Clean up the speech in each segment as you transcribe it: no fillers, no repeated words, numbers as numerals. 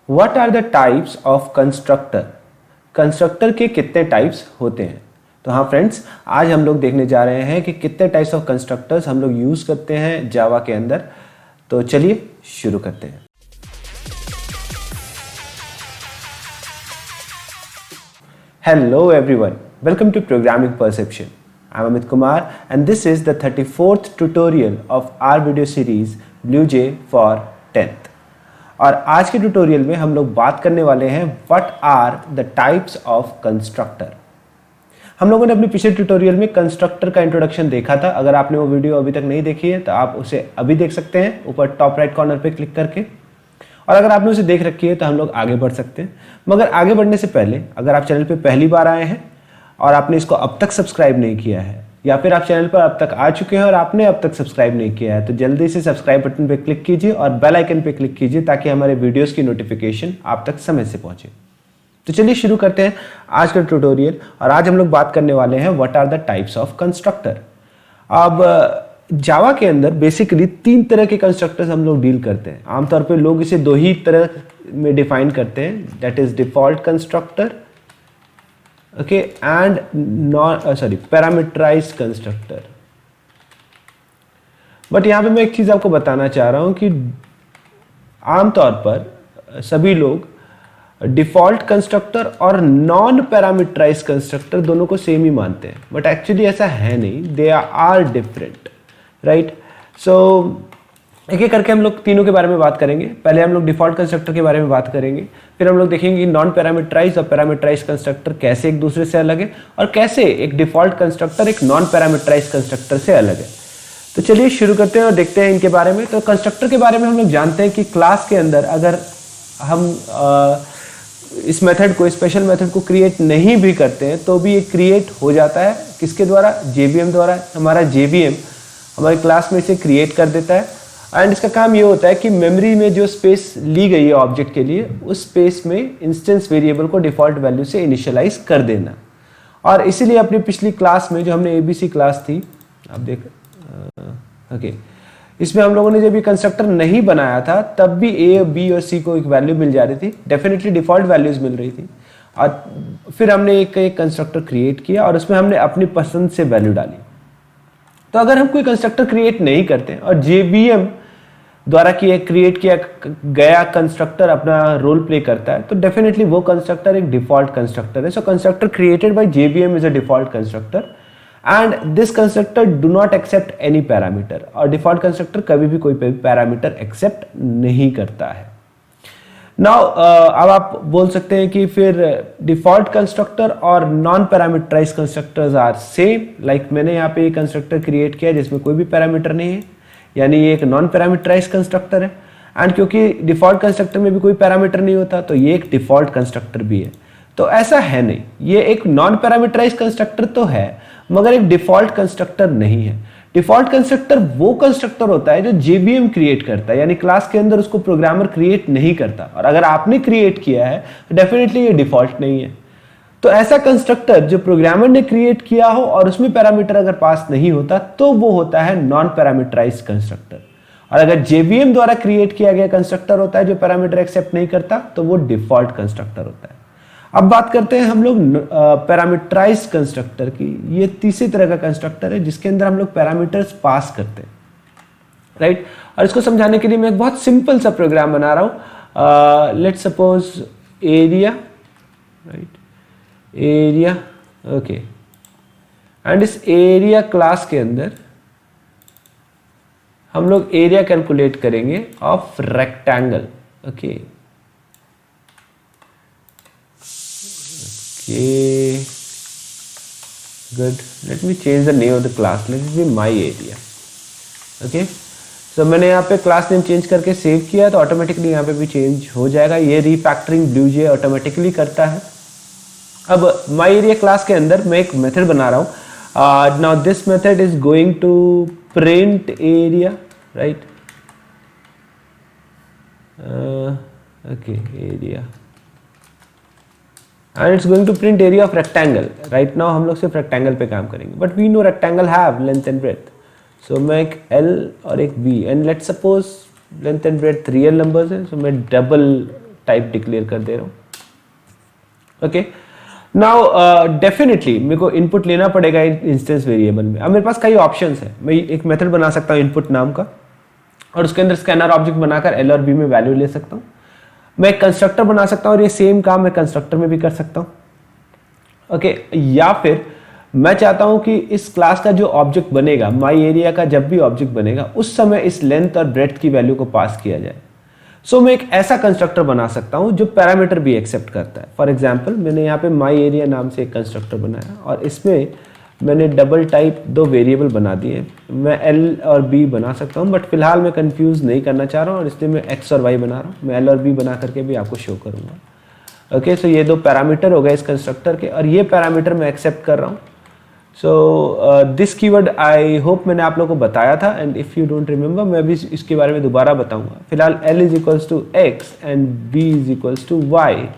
What are the types of constructor. Constructor के कितने types होते हैं। तो हाँ फ्रेंड्स, आज हम लोग देखने जा रहे हैं कि कितने टाइप्स ऑफ कंस्ट्रक्टर्स हम लोग यूज करते हैं जावा के अंदर। तो चलिए शुरू करते हैं। Hello everyone, welcome to Programming Perception. I'm Amit Kumar and this is the 34th tutorial of our video series BlueJ for 10th. और आज के ट्यूटोरियल में हम लोग बात करने वाले हैं What are the types of constructor। हम लोगों ने अपने पिछले ट्यूटोरियल में कंस्ट्रक्टर का इंट्रोडक्शन देखा था। अगर आपने वो वीडियो अभी तक नहीं देखी है तो आप उसे अभी देख सकते हैं, ऊपर टॉप राइट कॉर्नर पे क्लिक करके। और अगर आपने उसे देख रखी है तो हम लोग आगे बढ़ सकते हैं। मगर आगे बढ़ने से पहले अगर आप चैनल पे पहली बार आए हैं और आपने इसको अब तक सब्सक्राइब नहीं किया है, या फिर आप चैनल पर अब तक आ चुके हैं और आपने अब तक सब्सक्राइब नहीं किया है, तो जल्दी से सब्सक्राइब बटन पे क्लिक कीजिए और बेल आइकन पे क्लिक कीजिए ताकि हमारे वीडियोस की नोटिफिकेशन आप तक समय से पहुंचे। तो चलिए शुरू करते हैं आज का ट्यूटोरियल। और आज हम लोग बात करने वाले हैं what are the types of constructor. अब जावा के अंदर बेसिकली 3 तरह के कंस्ट्रक्टर्स हम लोग डील करते हैं। आमतौर पे लोग इसे 2 ही तरह में डिफाइन करते हैं, that is default constructor okay and parameterised constructor. But यहां पे मैं एक चीज आपको बताना चाह रहा हूं कि आमतौर पर सभी लोग डिफॉल्ट कंस्ट्रक्टर और नॉन पैरामीटराइज्ड कंस्ट्रक्टर दोनों को सेम ही मानते हैं, बट एक्चुअली ऐसा है नहीं, दे आर डिफरेंट, राइट। सो एक एक करके हम लोग तीनों के बारे में बात करेंगे। पहले हम लोग डिफॉल्ट कंस्ट्रक्टर के बारे में बात करेंगे, फिर हम लोग देखेंगे कि नॉन पैरामीटराइज्ड और पैरामीटराइज्ड कंस्ट्रक्टर कैसे एक दूसरे से अलग है और कैसे एक डिफॉल्ट कंस्ट्रक्टर एक नॉन पैरामीटराइज्ड कंस्ट्रक्टर से अलग है। तो चलिए शुरू करते हैं और देखते हैं इनके बारे में। तो कंस्ट्रक्टर के बारे में हम लोग जानते हैं कि क्लास के अंदर अगर हम इस मेथड को, स्पेशल मेथड को क्रिएट नहीं भी करते हैं तो भी ये क्रिएट हो जाता है। किसके द्वारा? JVM द्वारा। हमारा JVM हमारी क्लास में इसे क्रिएट कर देता है एंड इसका काम ये होता है कि मेमोरी में जो स्पेस ली गई है ऑब्जेक्ट के लिए, उस स्पेस में इंस्टेंस वेरिएबल को डिफॉल्ट वैल्यू से इनिशियलाइज कर देना। और इसीलिए अपनी पिछली क्लास में जो हमने ABC क्लास थी, आप देख ओके, इसमें हम लोगों ने जब ये कंस्ट्रक्टर नहीं बनाया था तब भी A, B और C को एक वैल्यू मिल जा रही थी, डेफिनेटली डिफॉल्ट वैल्यूज मिल रही थी। और फिर हमने एक कंस्ट्रक्टर क्रिएट किया और उसमें हमने अपनी पसंद से वैल्यू डाली। तो अगर हम कोई कंस्ट्रक्टर क्रिएट नहीं करते और JVM द्वारा क्रिएट किया गया कंस्ट्रक्टर अपना रोल प्ले करता है तो डेफिनेटली वो कंस्ट्रक्टर एक डिफॉल्ट कंस्ट्रक्टर है। So constructor created by JVM is a default constructor and this constructor do not accept any parameter. और डिफॉल्ट कंस्ट्रक्टर कभी भी कोई पैरामीटर एक्सेप्ट नहीं करता है। नाउ अब आप बोल सकते हैं कि फिर डिफॉल्ट कंस्ट्रक्टर और non parameterised constructors are same. Like मैंने यहाँ पे एक कंस्ट्रक्टर क्रिएट किया जिसमें कोई भी पैरामीटर नहीं है, यानी ये एक नॉन पैरामीटराइज्ड कंस्ट्रक्टर है। एंड क्योंकि डिफॉल्ट कंस्ट्रक्टर में भी कोई पैरामीटर नहीं होता तो ये एक डिफॉल्ट कंस्ट्रक्टर भी है। तो ऐसा है नहीं, ये एक नॉन पैरामीटराइज्ड कंस्ट्रक्टर तो है मगर एक डिफॉल्ट कंस्ट्रक्टर नहीं है। डिफॉल्ट कंस्ट्रक्टर वो कंस्ट्रक्टर होता है जो JVM क्रिएट करता है, यानी क्लास के अंदर उसको प्रोग्रामर क्रिएट नहीं करता। और अगर आपने क्रिएट किया है तो डेफिनेटली ये डिफॉल्ट नहीं है। तो ऐसा कंस्ट्रक्टर जो प्रोग्रामर ने क्रिएट किया हो और उसमें पैरामीटर अगर पास नहीं होता तो वो होता है नॉन पैरामीटराइज्ड कंस्ट्रक्टर। और अगर JVM द्वारा क्रिएट किया गया कंस्ट्रक्टर होता है जो पैरामीटर एक्सेप्ट नहीं करता तो वो डिफॉल्ट कंस्ट्रक्टर होता है। अब बात करते हैं हम लोग पैरामीटराइज्ड कंस्ट्रक्टर की। ये तीसरी तरह का कंस्ट्रक्टर है जिसके अंदर हम लोग पैरामीटर्स पास करते हैं, राइट। और इसको समझाने के लिए मैं एक बहुत सिंपल सा प्रोग्राम बना रहा हूं। Let's suppose area, right, area okay. And इस एरिया क्लास के अंदर हम लोग एरिया कैलकुलेट करेंगे of rectangle okay. Okay, good. Let me change the name of the class. Let it be my area. Okay. So मैंने यहाँ पे class name change करके सेव किया तो ऑटोमेटिकली यहाँ पे भी चेंज हो जाएगा। ये रीफैक्टरिंग BlueJ ऑटोमेटिकली करता है। अब my area क्लास के अंदर मैं एक मेथड बना रहा हूँ। Now this method is going to print area, right? Okay, area. And it's going to print area of rectangle. Right now हम लोग सिर्फ rectangle पे काम करेंगे, but we know rectangle have length and breadth. So मैं एक L और एक B and let's suppose length and breadth real numbers हैं, सो मैं डबल टाइप डिक्लेयर कर दे रहा हूं। ओके, नाउ डेफिनेटली मेरे को इनपुट लेना पड़ेगा इंस्टेंस वेरिएबल में। अब मेरे पास कई ऑप्शंस है, मैं एक मेथड बना सकता हूं इनपुट नाम का, और उसके अंदर स्कैनर ऑब्जेक्ट बनाकर एल और बी में वैल्यू ले सकता हूं। मैं एक कंस्ट्रक्टर बना सकता हूं और ये सेम काम मैं कंस्ट्रक्टर में भी कर सकता हूं। ओके, या फिर मैं चाहता हूं कि इस क्लास का जो ऑब्जेक्ट बनेगा, माई एरिया का जब भी ऑब्जेक्ट बनेगा उस समय इस लेंथ और ब्रेड्थ की वैल्यू को पास किया जाए। सो मैं एक ऐसा कंस्ट्रक्टर बना सकता हूं जो पैरामीटर भी एक्सेप्ट करता है। फॉर एग्जांपल मैंने यहाँ पे माई एरिया नाम से एक कंस्ट्रक्टर बनाया और इसमें मैंने डबल टाइप 2 वेरिएबल बना दिए। मैं एल और बी बना सकता हूँ, बट फिलहाल मैं कंफ्यूज नहीं करना चाह रहा हूँ और इसलिए मैं एक्स और वाई बना रहा हूँ। मैं एल और बी बना करके भी आपको शो करूँगा। ओके, सो ये 2 पैरामीटर हो गए इस कंस्ट्रक्टर के, और ये पैरामीटर मैं एक्सेप्ट कर रहा हूँ। So this keyword I hope मैंने आप लोगों को बताया था, and if you don't remember मैं भी इसके बारे में दोबारा बताऊंगा। फिलहाल l is equals to X and b is equals to Y,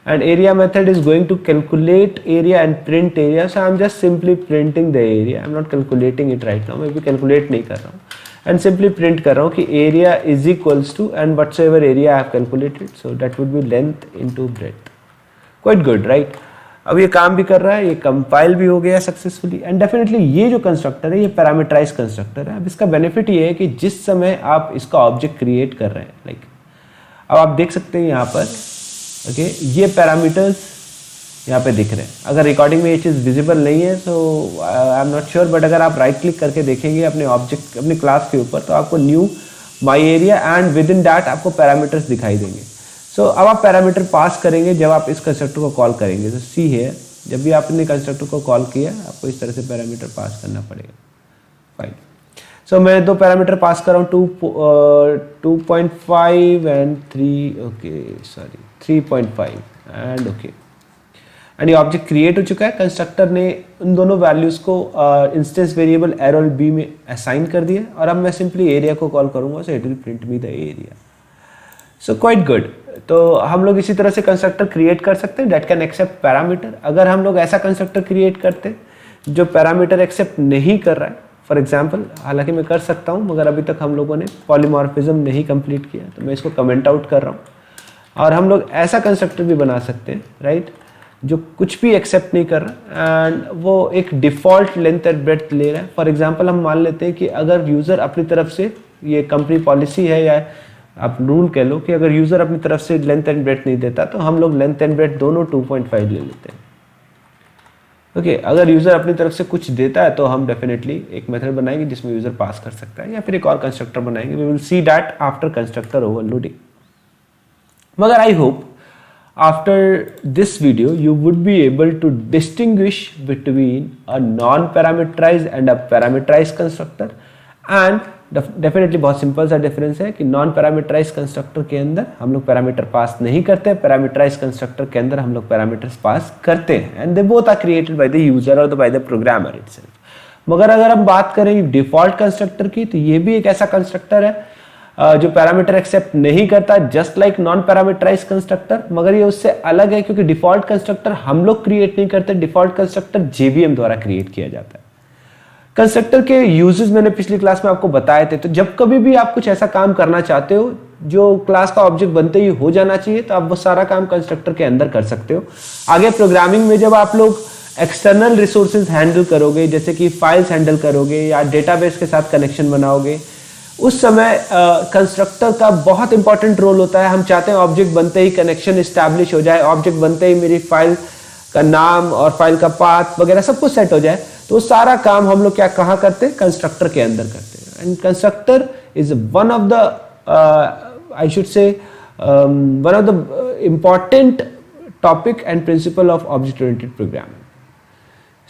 and area method is going to calculate area and print area. So I'm just simply printing the area. I'm not calculating it right now. मैं भी calculate नहीं कर रहा हूँ and simply print कर रहा हूँ कि area is equals to and whatsoever area I have calculated. So that would be length into breadth. Quite good, right? अब ये काम भी कर रहा है, ये कंपाइल भी हो गया सक्सेसफुली, एंड डेफिनेटली ये जो कंस्ट्रक्टर है ये पैरामीटराइज कंस्ट्रक्टर है। अब इसका बेनिफिट ये है कि जिस समय आप इसका ऑब्जेक्ट क्रिएट कर रहे हैं, लाइक अब आप देख सकते हैं यहाँ पर ओके ये पैरामीटर्स यहाँ पे दिख रहे हैं। अगर रिकॉर्डिंग में ये चीज़ विजिबल नहीं है तो I am not sure, but अगर आप राइट क्लिक करके देखेंगे अपने ऑब्जेक्ट अपनी क्लास के ऊपर तो आपको knew my area and with in that आपको पैरामीटर्स दिखाई देंगे। सो अब आप पैरामीटर पास करेंगे जब आप इस कंस्ट्रक्टर को कॉल करेंगे। तो सी है, जब भी आपने कंस्ट्रक्टर को कॉल किया आपको इस तरह से पैरामीटर पास करना पड़ेगा। फाइन, सो मैं 2 पैरामीटर पास कर रहा हूँ 2.5 and 3, okay sorry 3.5 and okay, and ये ऑब्जेक्ट क्रिएट हो चुका है। कंस्ट्रक्टर ने उन दोनों वैल्यूज को इंस्टेंस वेरिएबल एल और बी में असाइन कर दिया, और अब मैं सिंपली एरिया को कॉल करूंगा, so it will print me the area. So quite good. तो हम लोग इसी तरह से कंस्ट्रक्टर क्रिएट कर सकते हैं दैट कैन एक्सेप्ट पैरामीटर। अगर हम लोग ऐसा कंस्ट्रक्टर क्रिएट करते जो पैरामीटर एक्सेप्ट नहीं कर रहा है, फॉर एग्जाम्पल, हालांकि मैं कर सकता हूँ मगर अभी तक हम लोगों ने पॉलीमॉर्फिज्म नहीं कंप्लीट किया, तो मैं इसको कमेंट आउट कर रहा हूँ। और हम लोग ऐसा कंस्ट्रक्टर भी बना सकते हैं राइट, जो कुछ भी एक्सेप्ट नहीं कर रहा एंड वो एक डिफॉल्ट लेंथ एंड ब्रेड्थ ले रहा है। फॉर एग्जांपल हम मान लेते हैं कि अगर यूज़र अपनी तरफ से, ये कंपनी पॉलिसी है या आप रूल कह लो कि अगर यूज़र अपनी तरफ से लेंथ एंड ब्रेड्थ नहीं देता तो हम लोग लेंथ एंड ब्रेड्थ दोनों 2.5 ले लेते हैं। ओके, अगर यूज़र अपनी तरफ से कुछ देता है तो हम डेफिनेटली एक मेथड बनाएंगे जिसमें यूज़र पास कर सकता है, या फिर एक और कंस्ट्रक्टर बनाएंगे। We will see that after constructor overloading. मगर I hope after this video you would be able to distinguish between a non-parameterized and a parameterized constructor, and definitely बहुत सिंपल सा डिफरेंस है कि नॉन पैरामीटराइज कंस्ट्रक्टर के अंदर हम लोग parameter pass नहीं करते, पैरामीटराइज कंस्ट्रक्टर के अंदर हम लोग पैरामीटर्स पास करते हैं, and they both are created by the user और बाय द प्रोग्रामर इटसेल्फ। मगर अगर हम बात करें डिफॉल्ट कंस्ट्रक्टर की, तो ये भी एक ऐसा कंस्ट्रक्टर है जो पैरामीटर एक्सेप्ट नहीं करता, just like non parameterise constructor, मगर ये उससे अलग है क्योंकि डिफॉल्ट कंस्ट्रक्टर हम लोग क्रिएट नहीं करते, डिफॉल्ट कंस्ट्रक्टर जेवीएम द्वारा क्रिएट किया जाता है। कंस्ट्रक्टर के यूजेस मैंने पिछली क्लास में आपको बताए थे, तो जब कभी भी आप कुछ ऐसा काम करना चाहते हो जो क्लास का ऑब्जेक्ट बनते ही हो जाना चाहिए, तो आप वो सारा काम कंस्ट्रक्टर के अंदर कर सकते हो। आगे प्रोग्रामिंग में जब आप लोग एक्सटर्नल रिसोर्सेज हैंडल करोगे, जैसे कि फाइल्स हैंडल करोगे या डेटाबेस के साथ कनेक्शन बनाओगे, उस समय कंस्ट्रक्टर का बहुत इंपॉर्टेंट रोल होता है। हम चाहते हैं ऑब्जेक्ट बनते ही कनेक्शन इस्टेब्लिश हो जाए, ऑब्जेक्ट बनते ही मेरी फाइल का नाम और फाइल का पाथ वगैरह सब कुछ सेट हो जाए, तो सारा काम हम लोग क्या कहाँ करते हैं, कंस्ट्रक्टर के अंदर करते हैं। And constructor is one of the I should say one of the important topic and principle of object oriented programming.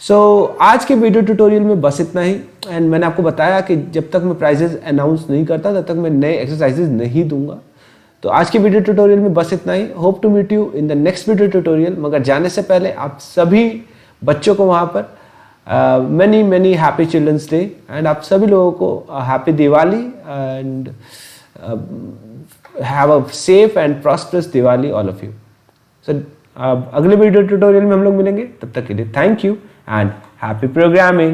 So आज के वीडियो ट्यूटोरियल में बस इतना ही, एंड मैंने आपको बताया कि जब तक मैं प्राइजेस अनाउंस नहीं करता तब तक मैं नए एक्सरसाइजेज नहीं दूंगा। तो आज के वीडियो ट्यूटोरियल में बस इतना ही। Hope to meet you in the next video tutorial. मगर जाने से पहले आप सभी बच्चों को वहाँ पर many happy children's day, and आप सभी लोगों को happy Diwali and have a safe and prosperous Diwali all of you. So अगले वीडियो ट्यूटोरियल में हम लोग मिलेंगे, तब तक के लिए thank you and happy programming.